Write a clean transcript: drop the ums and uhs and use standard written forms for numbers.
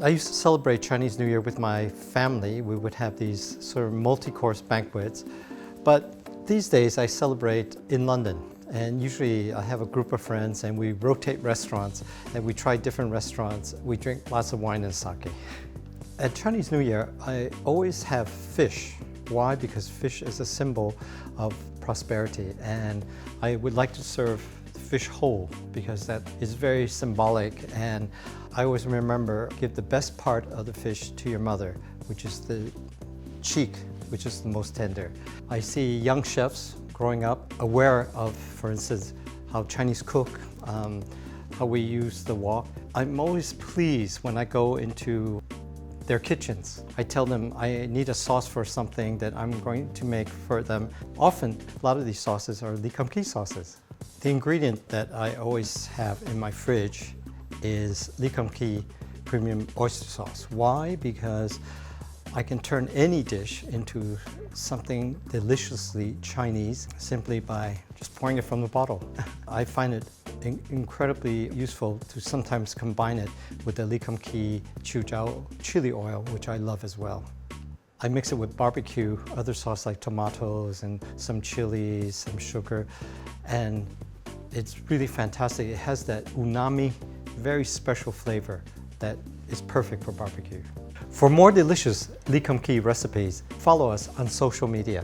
I used to celebrate Chinese New Year with my family. We would have these sort of multi-course banquets. But these days I celebrate in London. And usually I have a group of friends and we rotate restaurants and we try different restaurants. We drink lots of wine and sake. At Chinese New Year, I always have fish. Why? Because fish is a symbol of prosperity. And I would like to serve fish whole because that is very symbolic. And I always remember, give the best part of the fish to your mother, which is the cheek, which is the most tender. I see young chefs growing up aware of, for instance, how Chinese cook, how we use the wok. I'm always pleased when I go into their kitchens. I tell them I need a sauce for something that I'm going to make for them. Often, a lot of these sauces are Lee Kum Kee sauces. The ingredient that I always have in my fridge is Lee Kum Kee premium oyster sauce. Why? Because I can turn any dish into something deliciously Chinese simply by just pouring it from the bottle. I find it incredibly useful to sometimes combine it with the Lee Kum Kee Chiujiao chili oil, which I love as well. I mix it with barbecue, other sauce like tomatoes and some chilies, some sugar, and it's really fantastic. It has that umami, very special flavor that is perfect for barbecue. For more delicious Lee Kum Kee recipes, follow us on social media.